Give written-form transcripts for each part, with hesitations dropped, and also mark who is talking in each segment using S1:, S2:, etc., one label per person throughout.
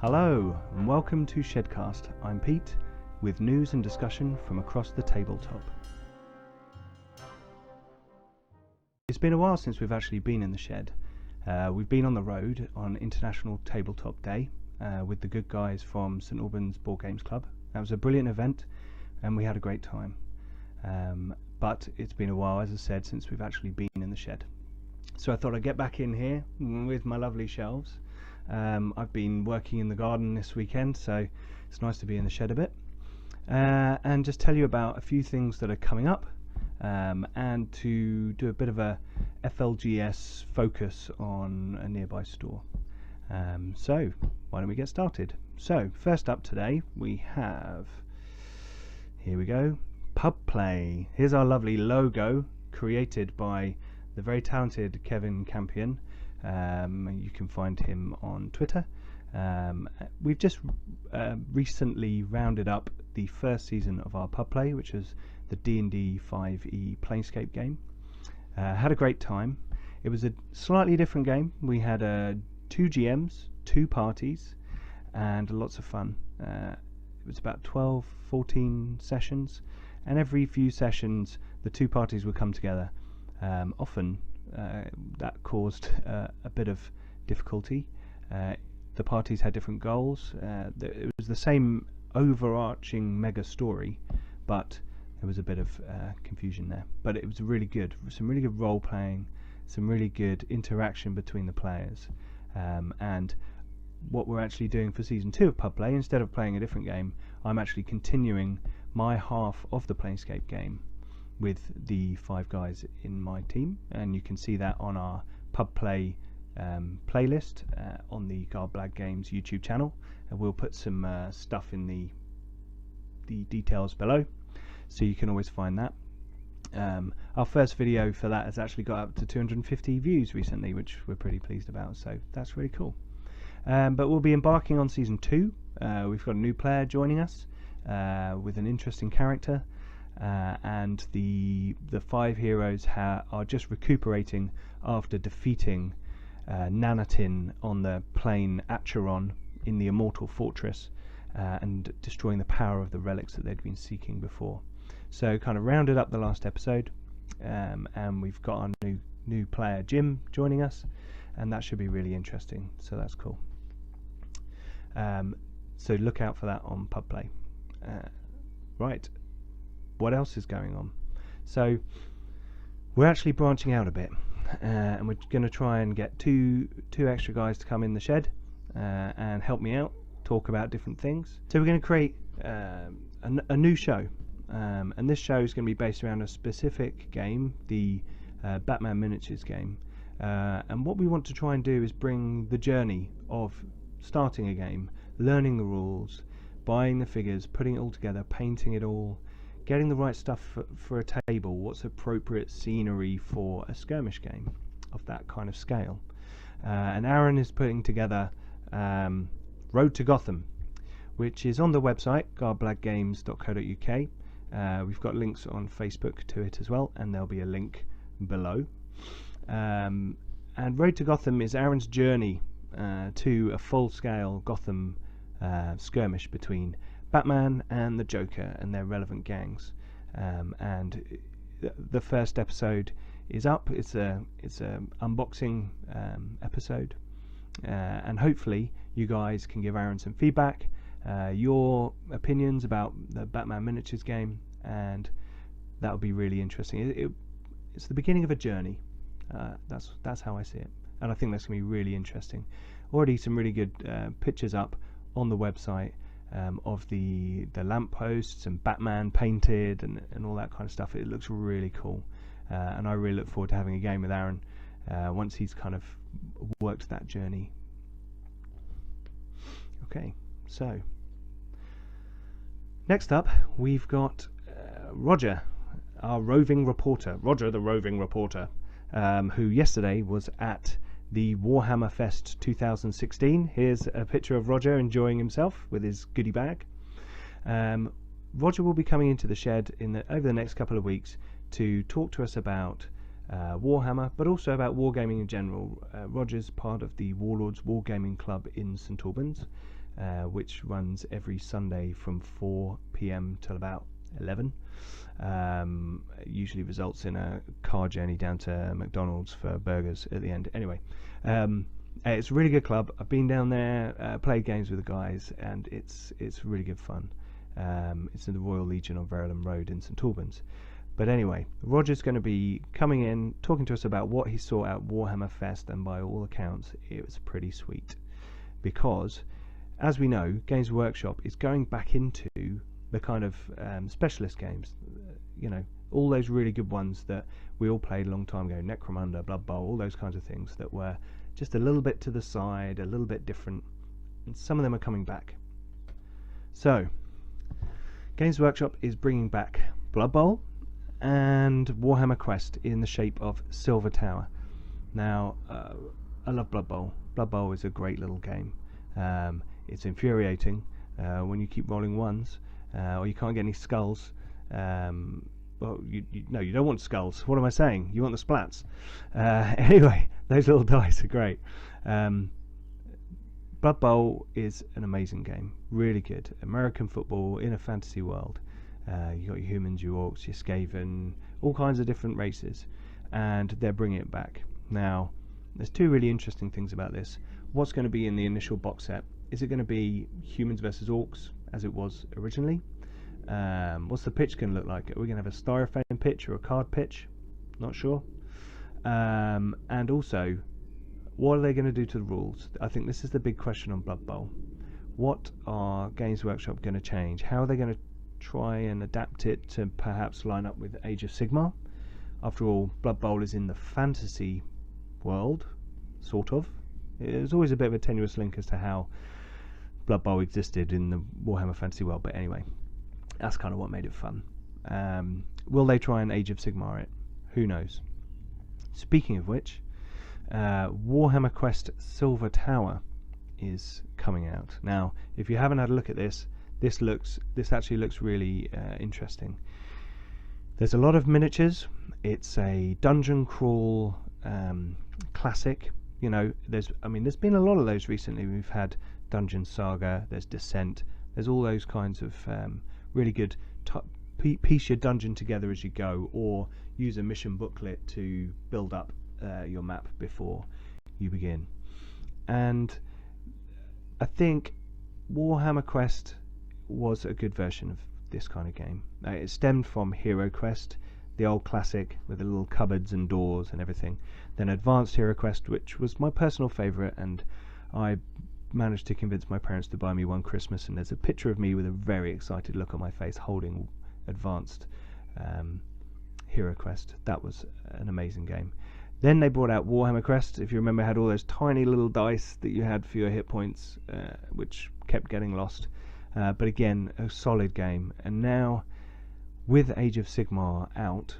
S1: Hello and welcome to ShedCast. I'm Pete with news and discussion from across the tabletop. It's been a while since we've actually been in the shed. We've been on the road on International Tabletop Day with the good guys from St Albans Board Games Club. That was a brilliant event and we had a great time. But it's been a while, as I said, since we've actually been in the shed. So I thought I'd get back in here with my lovely shelves. I've been working in the garden this weekend, so it's nice to be in the shed a bit and just tell you about a few things that are coming up and to do a bit of a FLGS focus on a nearby store. So why don't we get started? So first up today we have, here we go, Pubplay. Here's our lovely logo created by the very talented Kevin Campion. You can find him on Twitter. We've just recently rounded up the first season of our Pubplay, which is the D&D 5e Planescape game. Had a great time. It was a slightly different game. We had 2 GMs, 2 parties, and lots of fun. It was about 12-14 sessions, and every few sessions the 2 parties would come together. Often that caused a bit of difficulty. The parties had different goals. It was the same overarching mega story, but there was a bit of confusion there. But it was really good. Some really good role playing, some really good interaction between the players. And what we're actually doing for season 2 of Pubplay, instead of playing a different game, I'm actually continuing my half of the Planescape game with the 5 guys in my team, and you can see that on our Pubplay playlist on the Garblag Games YouTube channel, and we'll put some stuff in the details below, so you can always find that. Our first video for that has actually got up to 250 views recently, which we're pretty pleased about, so that's really cool. But we'll be embarking on season 2. We've got a new player joining us with an interesting character. And the 5 heroes are just recuperating after defeating Nanatin on the plane Acheron in the Immortal Fortress and destroying the power of the relics that they'd been seeking before. So kind of rounded up the last episode, and we've got our new player Jim joining us, and that should be really interesting, so that's cool. So look out for that on Pubplay. Right. What else is going on? So we're actually branching out a bit, and we're going to try and get two extra guys to come in the shed and help me out, talk about different things. So we're going to create a new show, and this show is going to be based around a specific game, the Batman Miniatures game. And what we want to try and do is bring the journey of starting a game, learning the rules, buying the figures, putting it all together, painting it all, getting the right stuff for a table, what's appropriate scenery for a skirmish game of that kind of scale. And Aaron is putting together Road to Gotham, which is on the website garblaggames.co.uk. We've got links on Facebook to it as well, and there'll be a link below. And Road to Gotham is Aaron's journey to a full-scale Gotham skirmish between Batman and the Joker and their relevant gangs, and the first episode is up. It's a unboxing episode, and hopefully you guys can give Aaron some feedback, your opinions about the Batman Miniatures game, and that would be really interesting. It's the beginning of a journey. That's how I see it, and I think that's going to be really interesting. Already some really good pictures up on the website. Of the lampposts and Batman painted and all that kind of stuff. It looks really cool, and I really look forward to having a game with Aaron once he's kind of worked that journey. Okay, so next up we've got Roger, our roving reporter, Roger the Roving Reporter, who yesterday was at the Warhammer Fest 2016. Here's a picture of Roger enjoying himself with his goodie bag. Roger will be coming into the shed over the next couple of weeks to talk to us about Warhammer, but also about wargaming in general. Roger's part of the Warlords Wargaming Club in St Albans, which runs every Sunday from 4 p.m. till about 11. Usually results in a car journey down to McDonald's for burgers at the end. Anyway, it's a really good club. I've been down there, played games with the guys, and it's really good fun. It's in the Royal Legion on Verulam Road in St Albans. But anyway, Roger's going to be coming in, talking to us about what he saw at Warhammer Fest, and by all accounts, it was pretty sweet. Because, as we know, Games Workshop is going back into the kind of specialist games, all those really good ones that we all played a long time ago, Necromunda, Blood Bowl, all those kinds of things that were just a little bit to the side, a little bit different, and some of them are coming back. So, Games Workshop is bringing back Blood Bowl and Warhammer Quest in the shape of Silver Tower. Now, I love Blood Bowl. Blood Bowl is a great little game. It's infuriating when you keep rolling ones, or you can't get any skulls. Well, you don't want skulls. What am I saying? You want the splats. Anyway, those little dice are great. Blood Bowl is an amazing game. Really good. American football in a fantasy world. You got your humans, your orcs, your Skaven, all kinds of different races, and they're bringing it back. Now, there's two really interesting things about this. What's going to be in the initial box set? Is it going to be humans versus orcs, as it was originally? What's the pitch going to look like? Are we going to have a styrofoam pitch or a card pitch? Not sure. And also, what are they going to do to the rules? I think this is the big question on Blood Bowl. What are Games Workshop going to change? How are they going to try and adapt it to perhaps line up with Age of Sigmar? After all, Blood Bowl is in the fantasy world, sort of. There's always a bit of a tenuous link as to how Blood Bowl existed in the Warhammer fantasy world, but anyway, that's kind of what made it fun. Will they try and Age of Sigmar it? Who knows? Speaking of which, Warhammer Quest Silver Tower is coming out. Now, if you haven't had a look at this, this actually looks really interesting. There's a lot of miniatures. It's a dungeon crawl classic. There's been a lot of those recently. We've had Dungeon Saga, there's Descent, there's all those kinds of really good piece your dungeon together as you go, or use a mission booklet to build up your map before you begin. And I think Warhammer Quest was a good version of this kind of game. It stemmed from Hero Quest, the old classic with the little cupboards and doors and everything. Then Advanced Hero Quest, which was my personal favourite, and I managed to convince my parents to buy me one Christmas, and there's a picture of me with a very excited look on my face holding Advanced Hero Quest. That was an amazing game. Then they brought out Warhammer Quest. If you remember, had all those tiny little dice that you had for your hit points, which kept getting lost. But again, a solid game. And now, with Age of Sigmar out,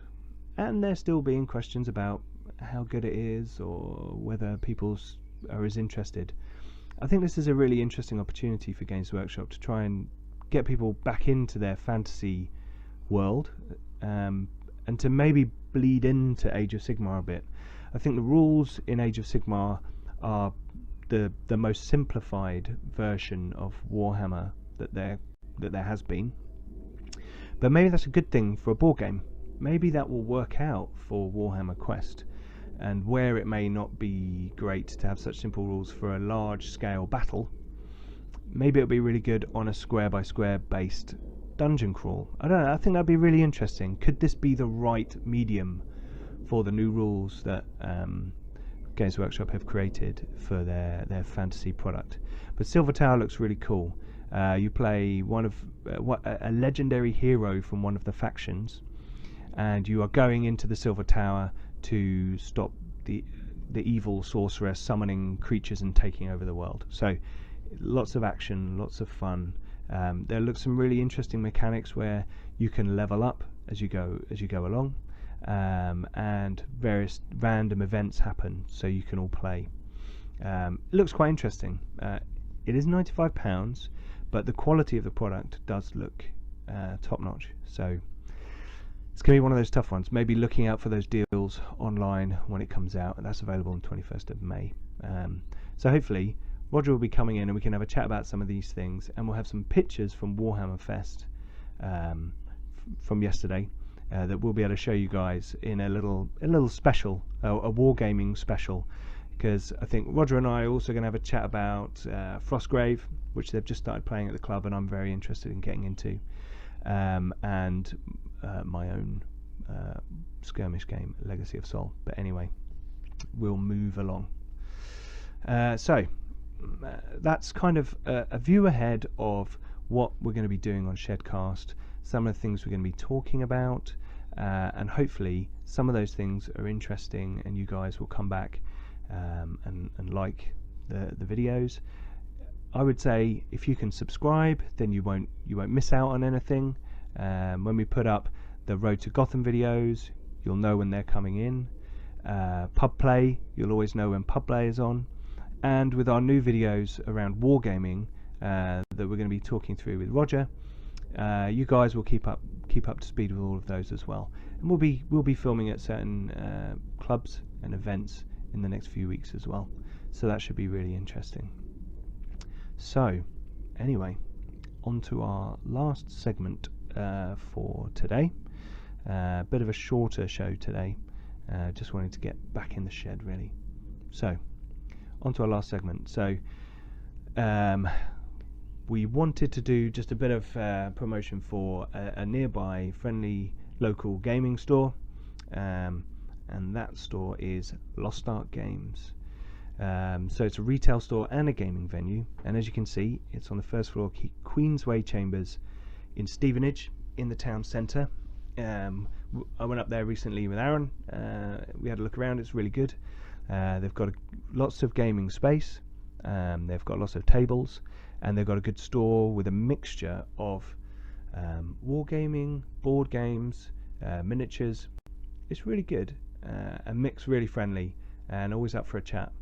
S1: and there still being questions about how good it is or whether people are as interested, I think this is a really interesting opportunity for Games Workshop to try and get people back into their fantasy world, and to maybe bleed into Age of Sigmar a bit. I think the rules in Age of Sigmar are the most simplified version of Warhammer that there has been. But maybe that's a good thing for a board game. Maybe that will work out for Warhammer Quest, and where it may not be great to have such simple rules for a large scale battle, maybe it'll be really good on a square by square based dungeon crawl. I don't know, I think that'd be really interesting. Could this be the right medium for the new rules that Games Workshop have created for their fantasy product? But Silver Tower looks really cool. You play a legendary hero from one of the factions, and you are going into the Silver Tower to stop the evil sorcerer summoning creatures and taking over the world. So lots of action, lots of fun. There looks some really interesting mechanics where you can level up as you go along, and various random events happen so you can all play. It looks quite interesting. It is £95, but the quality of the product does look top notch. So it's going to be one of those tough ones. Maybe looking out for those deals online when it comes out, and that's available on 21st of May. So hopefully Roger will be coming in and we can have a chat about some of these things, and we'll have some pictures from Warhammer Fest from yesterday that we'll be able to show you guys in a little special, a wargaming special, because I think Roger and I are also going to have a chat about Frostgrave, which they've just started playing at the club and I'm very interested in getting into, and my own skirmish game, Legacy of Sol. But anyway, we'll move along. So that's kind of a view ahead of what we're going to be doing on ShedCast, some of the things we're going to be talking about, and hopefully some of those things are interesting and you guys will come back and like the videos. I would say if you can subscribe, then you won't miss out on anything. When we put up the Road to Gotham videos, you'll know when they're coming in. Pubplay, you'll always know when Pubplay is on. And with our new videos around wargaming that we're going to be talking through with Roger, you guys will keep up to speed with all of those as well. And we'll be filming at certain clubs and events in the next few weeks as well. So that should be really interesting. So anyway, on to our last segment for today. A bit of a shorter show today. Just wanted to get back in the shed really. So on to our last segment. So we wanted to do just a bit of promotion for a nearby friendly local gaming store, and that store is Ark Games. So it's a retail store and a gaming venue, and as you can see, it's on the first floor, Queensway Chambers in Stevenage in the town centre. I went up there recently with Aaron. We had a look around. It's really good. They've got lots of gaming space, they've got lots of tables, and they've got a good store with a mixture of wargaming, board games, miniatures. It's really good, a mix, really friendly, and always up for a chat.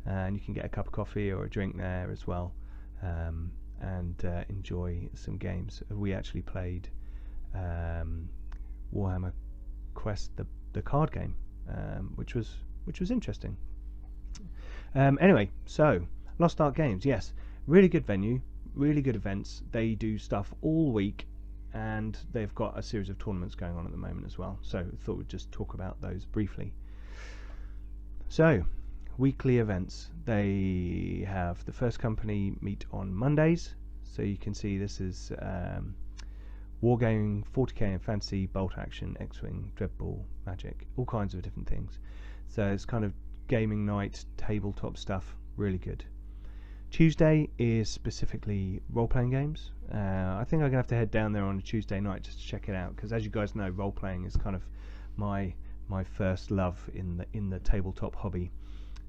S1: And you can get a cup of coffee or a drink there as well, and enjoy some games. We actually played Warhammer Quest, the card game, which was interesting. Anyway, so Ark Games, yes, really good venue, really good events. They do stuff all week, and they've got a series of tournaments going on at the moment as well. So I thought we'd just talk about those briefly. So weekly events, they have the first company meet on Mondays. So you can see this is wargaming, 40k and fantasy, bolt action, X-Wing, Dreadball, Magic, all kinds of different things. So it's kind of gaming night, tabletop stuff, really good. Tuesday is specifically role-playing games. I think I'm gonna have to head down there on a Tuesday night just to check it out, because as you guys know, role-playing is kind of my first love in the tabletop hobby.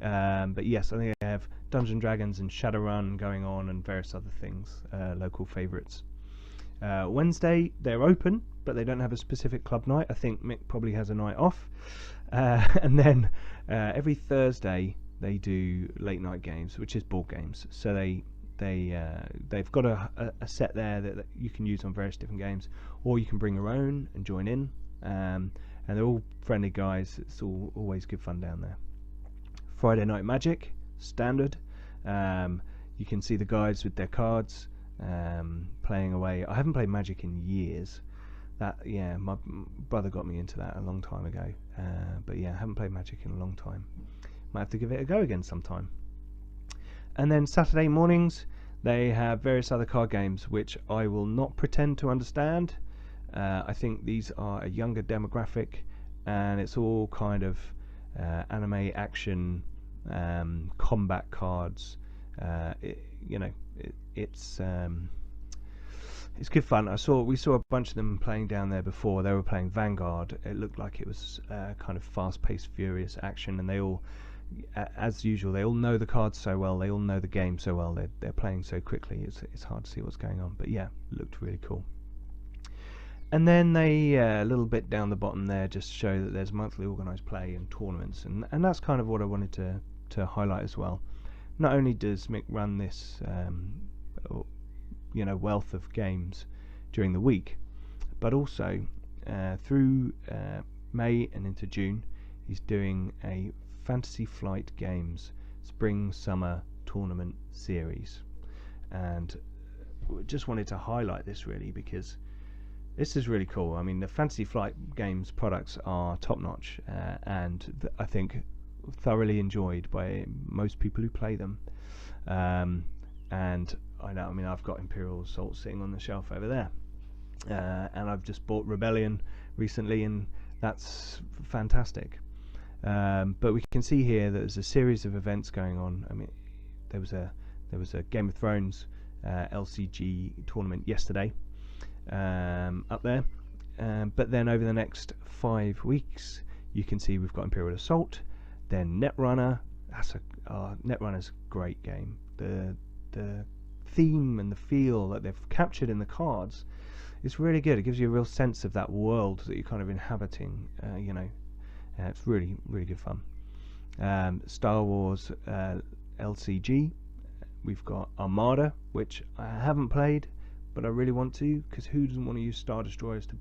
S1: But yes, I think I have Dungeons and Dragons and Shadowrun going on and various other things, local favourites. Wednesday they're open, but they don't have a specific club night. I think Mick probably has a night off. And then every Thursday they do late night games, which is board games. So they've got a set there that you can use on various different games, or you can bring your own and join in. And they're all friendly guys. It's always good fun down there. Friday Night Magic, standard. You can see the guys with their cards playing away. I haven't played Magic in years. My brother got me into that a long time ago. But yeah, I haven't played Magic in a long time. Might have to give it a go again sometime. And then Saturday mornings, they have various other card games, which I will not pretend to understand. I think these are a younger demographic, and it's all kind of anime action, combat cards. It's good fun. We saw a bunch of them playing down there before. They were playing Vanguard. It looked like it was kind of fast-paced, furious action, and they all, as usual, they all know the cards so well. They all know the game so well. They're playing so quickly. It's hard to see what's going on. But yeah, it looked really cool. And then they a little bit down the bottom there just show that there's monthly organised play and tournaments, and that's kind of what I wanted to highlight as well. Not only does Mick run this wealth of games during the week, but also through May and into June he's doing a Fantasy Flight Games spring summer tournament series, and just wanted to highlight this really because this is really cool. I mean, the Fantasy Flight Games products are top notch, and I think thoroughly enjoyed by most people who play them. And I know, I mean, I've got Imperial Assault sitting on the shelf over there, and I've just bought Rebellion recently, and that's fantastic. But we can see here that there's a series of events going on. I mean, there was a Game of Thrones LCG tournament yesterday up there, but then over the next 5 weeks you can see we've got Imperial Assault, then Netrunner. Netrunner's a great game. The theme and the feel that they've captured in the cards is really good. It gives you a real sense of that world that you're kind of inhabiting, it's really, really good fun. Star Wars LCG, we've got Armada, which I haven't played, but I really want to, because who doesn't want to use Star Destroyers to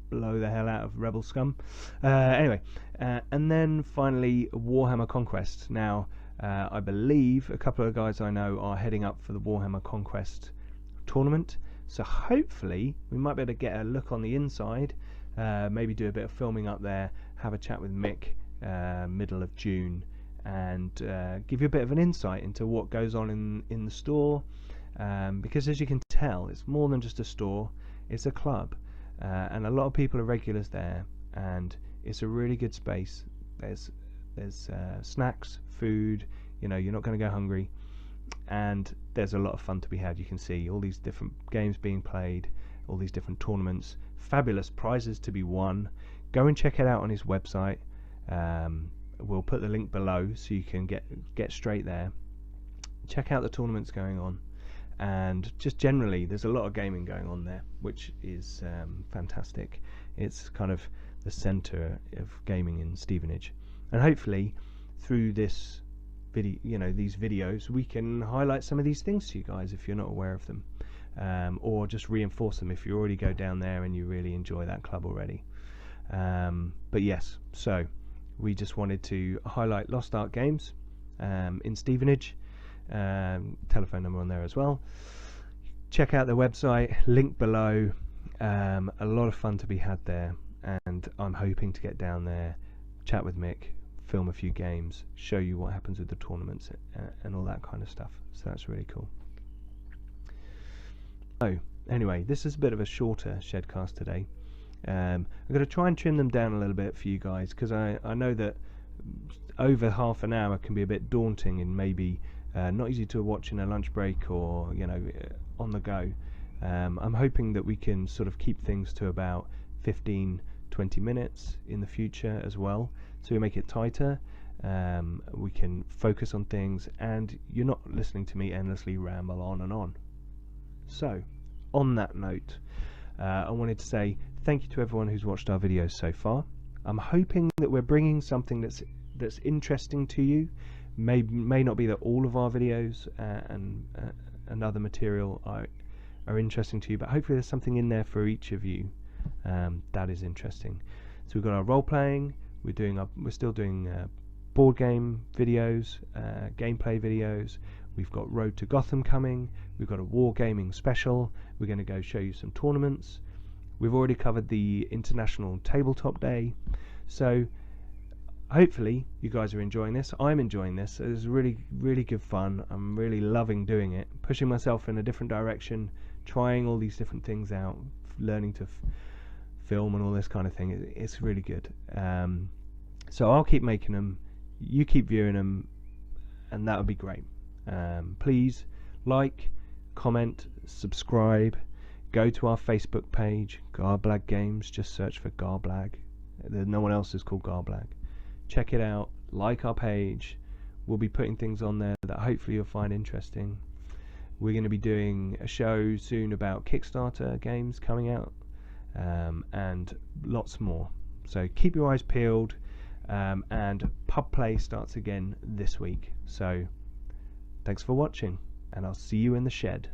S1: blow the hell out of rebel scum? Anyway, and then finally Warhammer Conquest. Now, I believe a couple of guys I know are heading up for the Warhammer Conquest tournament, so hopefully we might be able to get a look on the inside, maybe do a bit of filming up there, have a chat with Mick middle of June, and give you a bit of an insight into what goes on in the store, because as you can tell, it's more than just a store, it's a club, and a lot of people are regulars there, and it's a really good space. There's snacks, food, you're not going to go hungry, and there's a lot of fun to be had. You can see all these different games being played, all these different tournaments, fabulous prizes to be won. Go and check it out on his website. We'll put the link below so you can get straight there. Check out the tournaments going on, and just generally there's a lot of gaming going on there, which is fantastic. It's kind of the center of gaming in Stevenage, and hopefully through this video, these videos, we can highlight some of these things to you guys if you're not aware of them, or just reinforce them if you already go down there and you really enjoy that club already. But yes, so we just wanted to highlight Lost Ark Games in Stevenage. Telephone number on there as well. Check out their website, link below. A lot of fun to be had there, and I'm hoping to get down there, chat with Mick, film a few games, show you what happens with the tournaments and all that kind of stuff. So that's really cool. So anyway, this is a bit of a shorter ShedCast today. I'm going to try and trim them down a little bit for you guys, because I know that over half an hour can be a bit daunting and maybe not easy to watch in a lunch break or on the go. I'm hoping that we can sort of keep things to about 15-20 minutes in the future as well, so we make it tighter. We can focus on things, and you're not listening to me endlessly ramble on and on. So on that note, I wanted to say thank you to everyone who's watched our videos so far. I'm hoping that we're bringing something that's interesting to you. May not be that all of our videos and other material are interesting to you, but hopefully there's something in there for each of you that is interesting. So we've got our role playing. We're still doing board game videos, gameplay videos. We've got Road to Gotham coming. We've got a wargaming special. We're going to go show you some tournaments. We've already covered the International Tabletop Day. So hopefully you guys are enjoying this. I'm enjoying this. It's really, really good fun. I'm really loving doing it, pushing myself in a different direction, trying all these different things out, learning to film and all this kind of thing. It's really good. So I'll keep making them, you keep viewing them, and that would be great. Please like, comment, subscribe, go to our Facebook page, Garblag Games. Just search for Garblag. No one else is called Garblag. Check it out, like our page. We'll be putting things on there that hopefully you'll find interesting. We're going to be doing a show soon about Kickstarter games coming out, and lots more. So keep your eyes peeled, and Pubplay starts again this week. So thanks for watching, and I'll see you in the shed.